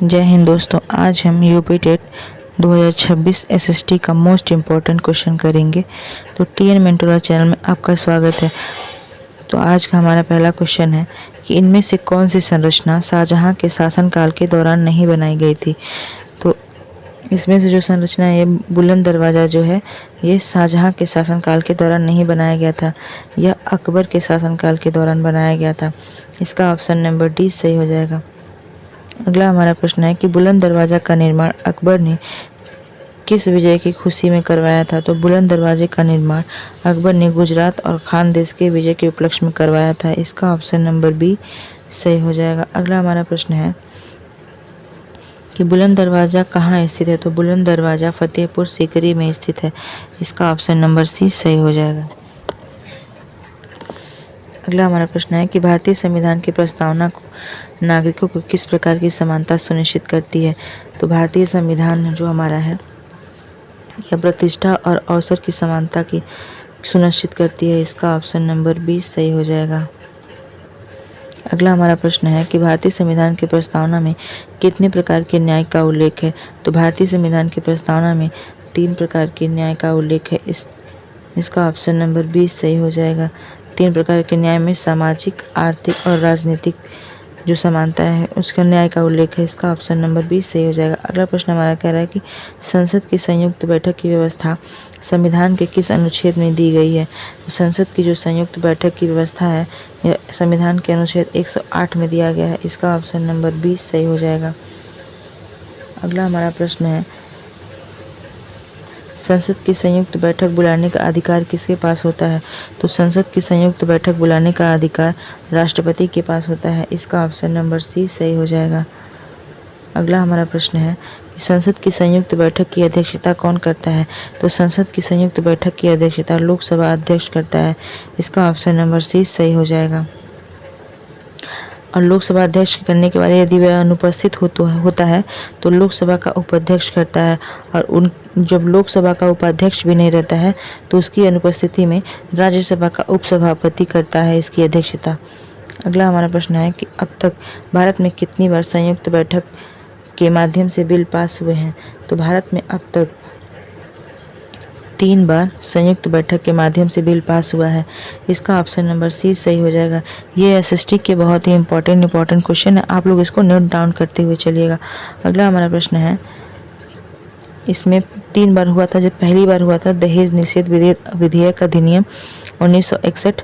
जय हिंद दोस्तों, आज हम यूपी टेट 2026 एसएसटी का मोस्ट इम्पॉर्टेंट क्वेश्चन करेंगे। तो टीएन मेंटोरा चैनल में आपका स्वागत है। तो आज का हमारा पहला क्वेश्चन है कि इनमें से कौन सी संरचना शाहजहां के शासनकाल के दौरान नहीं बनाई गई थी। तो इसमें से जो संरचना है, बुलंद दरवाज़ा जो है, ये शाहजहां के शासनकाल के दौरान नहीं बनाया गया था, यह अकबर के शासनकाल के दौरान बनाया गया था। इसका ऑप्शन नंबर डी सही हो जाएगा। अगला हमारा प्रश्न है कि बुलंद दरवाज़ा का निर्माण अकबर ने किस विजय की खुशी में करवाया था। तो बुलंद दरवाजे का निर्माण अकबर ने गुजरात और खानदेश के विजय के उपलक्ष्य में करवाया था। इसका ऑप्शन नंबर बी सही हो जाएगा। अगला हमारा प्रश्न है कि बुलंद दरवाज़ा कहाँ स्थित है। तो बुलंद दरवाज़ा फतेहपुर सीकरी में स्थित है। इसका ऑप्शन नंबर सी सही हो जाएगा। अगला हमारा प्रश्न है कि भारतीय संविधान की प्रस्तावना को नागरिकों को किस प्रकार की समानता सुनिश्चित करती है। तो भारतीय संविधान जो हमारा है, यह प्रतिष्ठा और अवसर की समानता की सुनिश्चित करती है। इसका ऑप्शन नंबर 20 सही हो जाएगा। अगला हमारा प्रश्न है कि भारतीय संविधान की प्रस्तावना में कितने प्रकार के न्याय का उल्लेख है। तो भारतीय संविधान की प्रस्तावना में 3 प्रकार के न्याय का उल्लेख है। इसका ऑप्शन नंबर 20 सही हो जाएगा। 3 प्रकार के न्याय में सामाजिक, आर्थिक और राजनीतिक जो समानता है उसका न्याय का उल्लेख है। इसका ऑप्शन नंबर 20 सही हो जाएगा। अगला प्रश्न हमारा कह रहा है कि संसद की संयुक्त बैठक की व्यवस्था संविधान के किस अनुच्छेद में दी गई है। तो संसद की जो संयुक्त बैठक की व्यवस्था है, यह संविधान के अनुच्छेद 108 में दिया गया है। इसका ऑप्शन नंबर 20 सही हो जाएगा। अगला हमारा प्रश्न है, संसद की संयुक्त बैठक बुलाने का अधिकार किसके पास होता है। तो संसद की संयुक्त बैठक बुलाने का अधिकार राष्ट्रपति के पास होता है। इसका ऑप्शन नंबर सी सही हो जाएगा। अगला हमारा प्रश्न है कि संसद की संयुक्त बैठक की अध्यक्षता कौन करता है। तो संसद की संयुक्त बैठक की अध्यक्षता लोकसभा अध्यक्ष करता है। इसका ऑप्शन नंबर सी सही हो जाएगा। और लोकसभा अध्यक्ष करने के बाद यदि वह अनुपस्थित होता है तो लोकसभा का उपाध्यक्ष करता है। और जब लोकसभा का उपाध्यक्ष भी नहीं रहता है तो उसकी अनुपस्थिति में राज्यसभा का उपसभापति करता है इसकी अध्यक्षता। अगला हमारा प्रश्न है कि अब तक भारत में कितनी बार संयुक्त बैठक के माध्यम से बिल पास हुए हैं। तो भारत में अब तक 3 बार संयुक्त बैठक के माध्यम से बिल पास हुआ है। इसका ऑप्शन नंबर सी सही हो जाएगा। ये एसएसटी के बहुत ही इम्पोर्टेंट क्वेश्चन है, आप लोग इसको नोट डाउन करते हुए चलिएगा। अगला हमारा प्रश्न है, इसमें 3 बार हुआ था। जब पहली बार हुआ था दहेज निषेध विधेयक अधिनियम 1961,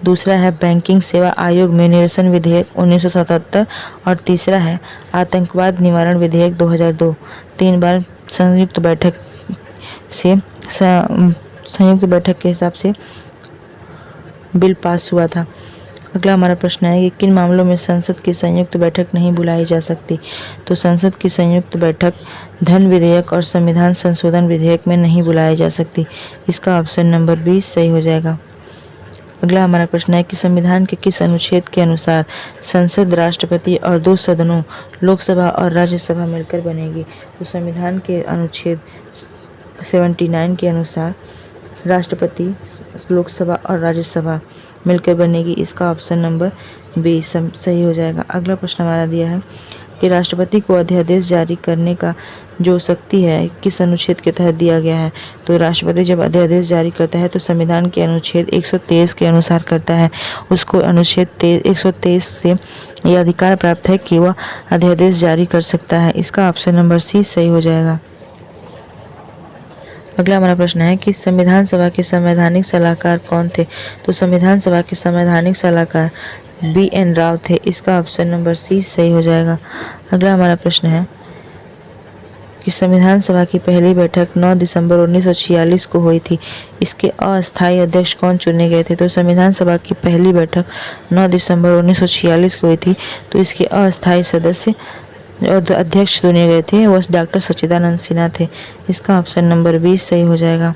दूसरा है बैंकिंग सेवा आयोग में निरसन विधेयक 1977 और तीसरा है आतंकवाद निवारण विधेयक 2002। 3 बार संयुक्त बैठक के हिसाब से बिल पास हुआ था। अगला हमारा प्रश्न है कि किन मामलों में संसद की संयुक्त बैठक नहीं बुलाई जा सकती। तो संसद की संयुक्त बैठक धन विधेयक और संविधान संशोधन विधेयक में नहीं बुलाई जा सकती। इसका ऑप्शन नंबर 20 सही हो जाएगा। अगला हमारा प्रश्न है कि संविधान के किस अनुच्छेद के अनुसार संसद, राष्ट्रपति और 2 सदनों लोकसभा और राज्यसभा मिलकर बनेगी। तो संविधान के अनुच्छेद 79 के अनुसार राष्ट्रपति, लोकसभा और राज्यसभा मिलकर बनेगी। इसका ऑप्शन नंबर बी सही हो जाएगा। अगला प्रश्न हमारा दिया है कि राष्ट्रपति को अध्यादेश जारी करने का जो शक्ति है किस अनुच्छेद के तहत दिया गया है। तो राष्ट्रपति जब अध्यादेश जारी करता है तो संविधान के अनुच्छेद 123 के अनुसार करता है। उसको अनुच्छेद 123 से यह अधिकार प्राप्त है कि वह अध्यादेश जारी कर सकता है। इसका ऑप्शन नंबर सी सही हो जाएगा। अगला हमारा प्रश्न है कि संविधान सभा के संवैधानिक सलाहकार कौन थे। तो संविधान सभा के संवैधानिक सलाहकार BN राव थे। इसका ऑप्शन नंबर सी सही हो जाएगा। अगला हमारा प्रश्न है कि संविधान सभा की पहली बैठक 9 दिसंबर 1946 को हुई थी। इसके अस्थायी अध्यक्ष कौन चुने गए थे। तो संविधान सभा की पहली बैठक 9 दिसंबर 1946 को हुई थी। तो इसके अस्थायी सदस्य और अध्यक्ष चुने गए थे वह डॉक्टर सच्चिदानंद सिन्हा थे। इसका ऑप्शन नंबर 20 सही हो जाएगा।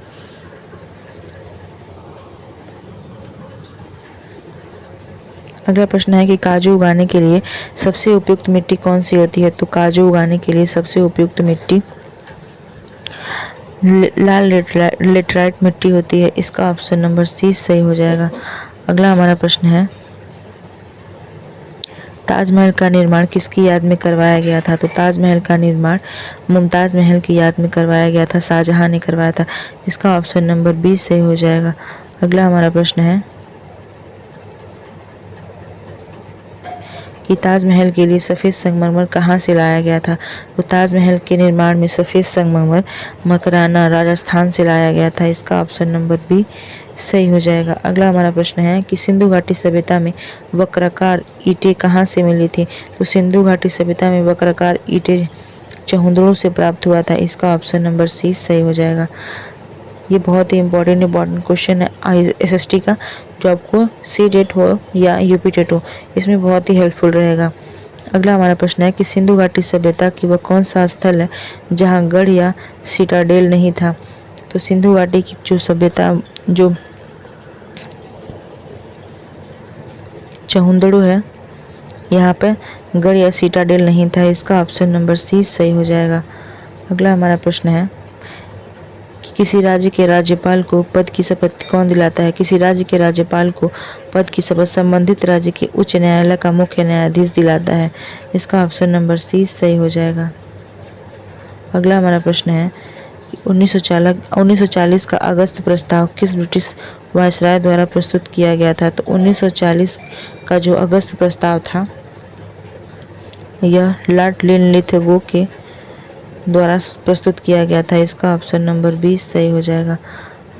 अगला प्रश्न है कि काजू उगाने के लिए सबसे उपयुक्त मिट्टी कौन सी होती है। तो काजू उगाने के लिए सबसे उपयुक्त मिट्टी लाल लेटराइट मिट्टी होती है। इसका ऑप्शन नंबर सी सही हो जाएगा। अगला हमारा प्रश्न है ताजमहल का निर्माण किसकी याद में करवाया गया था? तो ताजमहल का निर्माण मुमताज़ महल की याद में करवाया गया था, शाहजहां ने करवाया था। इसका ऑप्शन नंबर 20 सही हो जाएगा। अगला हमारा प्रश्न है कि ताजमहल के लिए सफ़ेद संगमरमर कहाँ से लाया गया था? तो ताजमहल के निर्माण में सफ़ेद संगमरमर मकराना राजस्थान से लाया गया था। इसका ऑप्शन नंबर बी सही हो जाएगा। अगला हमारा प्रश्न है कि सिंधु घाटी सभ्यता में वक्राकार ईंटें कहाँ से मिली थी? तो सिंधु घाटी सभ्यता में वक्राकार ईंटें चहुंदड़ों से प्राप्त हुआ था। इसका ऑप्शन नंबर सी सही हो जाएगा। ये बहुत ही इम्पोर्टेंट क्वेश्चन है एसएसटी का, जो आपको सी टेट हो या यूपी टेट हो, इसमें बहुत ही हेल्पफुल रहेगा। अगला हमारा प्रश्न है कि सिंधु घाटी सभ्यता की वह कौन सा स्थल है जहां गढ़ या सिटाडेल नहीं था? तो सिंधु घाटी की जो सभ्यता, जो चहुंदड़ू है, यहाँ पे गढ़ या सिटाडेल नहीं था। इसका ऑप्शन नंबर सी सही हो जाएगा। अगला हमारा प्रश्न है कि किसी राज्य के राज्यपाल को पद की शपथ कौन दिलाता है? किसी राज्य के राज्यपाल को पद की शपथ संबंधित राज्य के उच्च न्यायालय का मुख्य न्यायाधीश दिलाता है। इसका ऑप्शन नंबर सी सही हो जाएगा। अगला हमारा प्रश्न है कि 1940 का अगस्त प्रस्ताव किस ब्रिटिश वायसराय द्वारा प्रस्तुत किया गया था? तो 1940 का जो अगस्त प्रस्ताव था, यह लॉर्ड लिनलिथगो के द्वारा प्रस्तुत किया गया था। इसका ऑप्शन नंबर 20 सही हो जाएगा।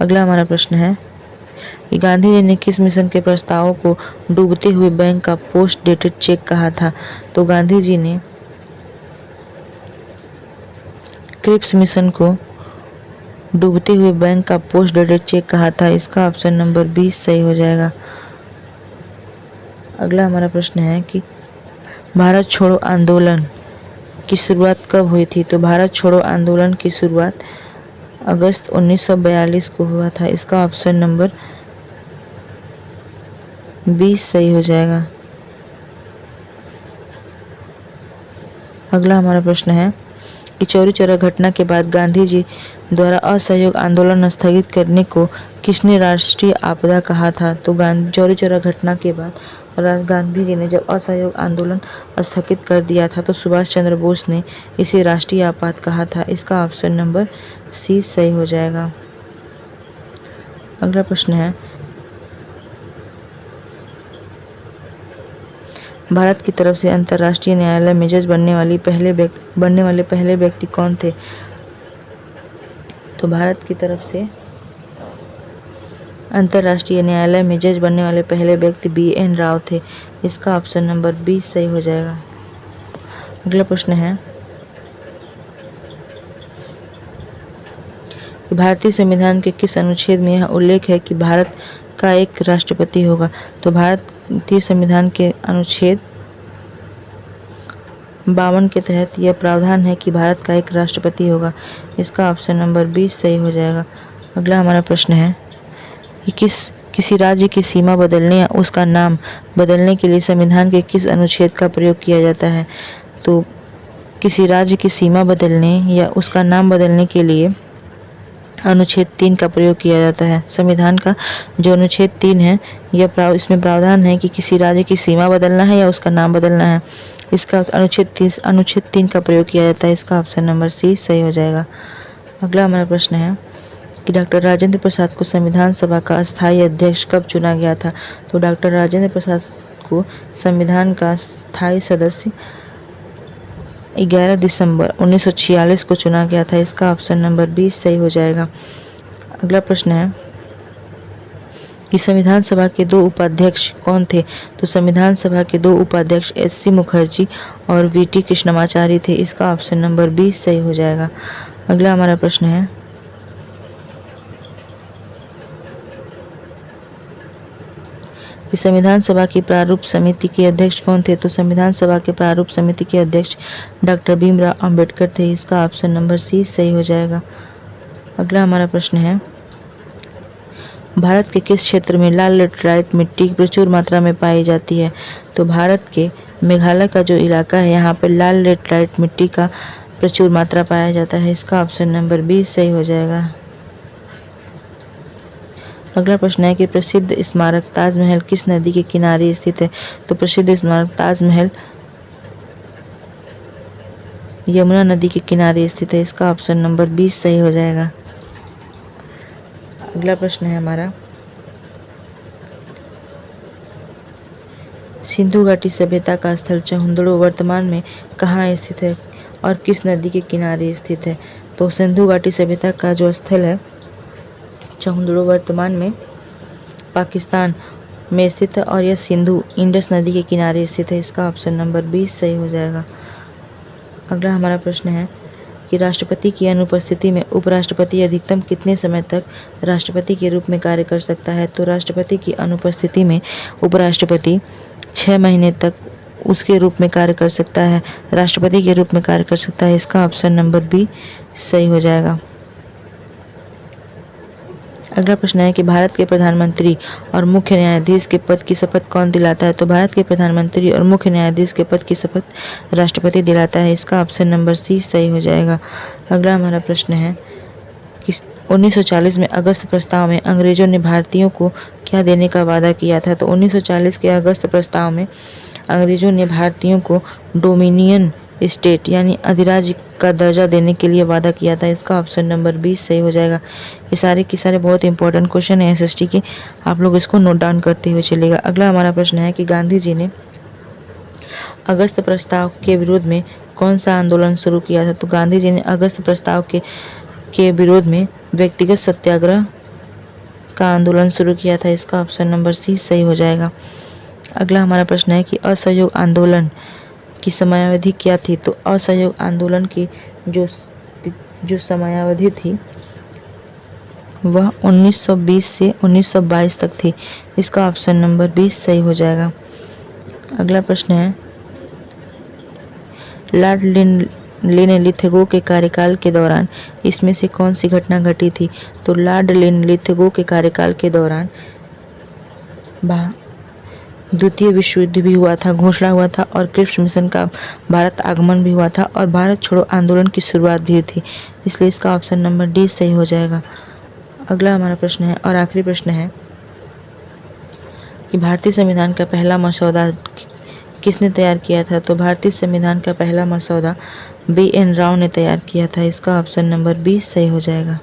अगला हमारा प्रश्न है कि गांधी जी ने किस मिशन के प्रस्तावों को डूबते हुए बैंक का पोस्ट डेटेड चेक कहा था? तो गांधी जी ने क्रिप्स मिशन को डूबते हुए बैंक का पोस्ट डेटेड चेक कहा था। इसका ऑप्शन नंबर 20 सही हो जाएगा। अगला हमारा प्रश्न है कि भारत छोड़ो आंदोलन की शुरुआत कब हुई थी? तो भारत छोड़ो आंदोलन की शुरुआत अगस्त 1942 को हुआ था। इसका ऑप्शन नंबर 20 सही हो जाएगा। अगला हमारा प्रश्न है कि चौरी चौरा घटना के बाद गांधी जी द्वारा असहयोग आंदोलन स्थगित करने को किसने राष्ट्रीय आपदा कहा था? तो चौरी चौरा घटना के बाद गांधी जी ने जब असहयोग आंदोलन स्थगित कर दिया था, तो सुभाष चंद्र बोस ने इसे राष्ट्रीय आपात कहा था। इसका ऑप्शन नंबर सी सही हो जाएगा। अगला प्रश्न है भारत की तरफ से अंतर्राष्ट्रीय न्यायालय में जज बनने वाले पहले व्यक्ति कौन थे? तो भारत की तरफ से अंतर्राष्ट्रीय न्यायालय में जज बनने वाले पहले व्यक्ति BN राव थे। इसका ऑप्शन नंबर 20 सही हो जाएगा। अगला प्रश्न है कि भारतीय संविधान के किस अनुच्छेद में यह उल्लेख है कि भारत का एक राष्ट्रपति होगा? तो भारतीय संविधान के अनुच्छेद 52 के तहत यह प्रावधान है कि भारत का एक राष्ट्रपति होगा। इसका ऑप्शन नंबर 20 सही हो जाएगा। अगला हमारा प्रश्न है कि किसी राज्य की सीमा बदलने या उसका नाम बदलने के लिए संविधान के किस अनुच्छेद का प्रयोग किया जाता है? तो किसी राज्य की सीमा बदलने या उसका नाम बदलने के लिए अनुच्छेद 3 का प्रयोग किया जाता है। संविधान का जो अनुच्छेद 3 है, इसमें प्रावधान है कि किसी राज्य की सीमा बदलना है या उसका नाम बदलना है, इसका अनुच्छेद 3 का प्रयोग किया जाता है। इसका ऑप्शन नंबर सी सही हो जाएगा। अगला हमारा प्रश्न है कि डॉक्टर राजेंद्र प्रसाद को संविधान सभा का अस्थायी अध्यक्ष कब चुना गया था? तो डॉक्टर राजेंद्र प्रसाद को संविधान का स्थायी सदस्य 11 दिसंबर 1946 को चुना गया था। इसका ऑप्शन नंबर 20 सही हो जाएगा। अगला प्रश्न है कि संविधान सभा के 2 उपाध्यक्ष कौन थे? तो संविधान सभा के 2 उपाध्यक्ष SC मुखर्जी और VT कृष्णमाचारी थे। इसका ऑप्शन नंबर 20 सही हो जाएगा। अगला हमारा प्रश्न है कि संविधान सभा की प्रारूप समिति के अध्यक्ष कौन थे? तो संविधान सभा के प्रारूप समिति के अध्यक्ष डॉक्टर भीमराव अंबेडकर थे। इसका ऑप्शन नंबर सी सही हो जाएगा। अगला हमारा प्रश्न है भारत के किस क्षेत्र में लाल लेटराइट मिट्टी प्रचुर मात्रा में पाई जाती है? तो भारत के मेघालय का जो इलाका है, यहाँ पर लाल लेटराइट मिट्टी का प्रचुर मात्रा पाया जाता है। इसका ऑप्शन नंबर 20 सही हो जाएगा। अगला प्रश्न है कि प्रसिद्ध स्मारक ताजमहल किस नदी के किनारे स्थित है? तो प्रसिद्ध स्मारक ताजमहल यमुना नदी के किनारे स्थित है। इसका ऑप्शन नंबर 20 सही हो जाएगा। अगला प्रश्न है हमारा, सिंधु घाटी सभ्यता का स्थल चहुंदड़ो वर्तमान में कहाँ स्थित है और किस नदी के किनारे स्थित है? तो सिंधु घाटी सभ्यता का जो स्थल है चहुंदड़ो वर्तमान में पाकिस्तान में स्थित है और यह सिंधु इंडस नदी के किनारे स्थित है। इसका ऑप्शन नंबर 20 सही हो जाएगा। अगला हमारा प्रश्न है कि राष्ट्रपति की अनुपस्थिति में उपराष्ट्रपति अधिकतम कितने समय तक राष्ट्रपति के रूप में कार्य कर सकता है? तो राष्ट्रपति की अनुपस्थिति में उपराष्ट्रपति 6 महीने तक उसके रूप में कार्य कर सकता है, राष्ट्रपति के रूप में कार्य कर सकता है। इसका ऑप्शन नंबर बी सही हो जाएगा। अगला प्रश्न है कि भारत के प्रधानमंत्री और मुख्य न्यायाधीश के पद की शपथ कौन दिलाता है? तो भारत के प्रधानमंत्री और मुख्य न्यायाधीश के पद की शपथ राष्ट्रपति दिलाता है। इसका ऑप्शन नंबर सी सही हो जाएगा। अगला हमारा प्रश्न है कि 1940 में अगस्त प्रस्ताव में अंग्रेजों ने भारतीयों को क्या देने का वादा किया था? तो 1940 के अगस्त प्रस्ताव में अंग्रेजों ने भारतीयों को डोमिनियन स्टेट यानी अधिराज्य का दर्जा देने के लिए वादा किया था। इसका ऑप्शन नंबर 20 सही हो जाएगा। ये सारे के सारे बहुत इंपॉर्टेंट क्वेश्चन है एसएसटी के, आप लोग इसको नोट डाउन करते हुए चलेगा। अगला हमारा प्रश्न है कि गांधी जी ने अगस्त प्रस्ताव के विरोध में कौन सा आंदोलन शुरू किया था? तो गांधी जी ने अगस्त प्रस्ताव के विरोध में व्यक्तिगत सत्याग्रह का आंदोलन शुरू किया था। इसका ऑप्शन नंबर सी सही हो जाएगा। अगला हमारा प्रश्न है कि असहयोग आंदोलन की समयावधि क्या थी? तो असहयोग आंदोलन की जो समयावधि थी वह 1920 से 1922 तक थी। इसका ऑप्शन नंबर 20 सही हो जाएगा। अगला प्रश्न है, लॉर्ड लिनलिथगो के कार्यकाल के दौरान इसमें से कौन सी घटना घटी थी? तो लॉर्ड लिनलिथगो के कार्यकाल के दौरान द्वितीय विश्व युद्ध भी हुआ था, घोषणा हुआ था और क्रिप्स मिशन का भारत आगमन भी हुआ था और भारत छोड़ो आंदोलन की शुरुआत भी हुई थी। इसलिए इसका ऑप्शन नंबर डी सही हो जाएगा। अगला हमारा प्रश्न है और आखिरी प्रश्न है कि भारतीय संविधान का पहला मसौदा किसने तैयार किया था? तो भारतीय संविधान का पहला मसौदा बी.एन. राव ने तैयार किया था। इसका ऑप्शन नंबर 20 सही हो जाएगा।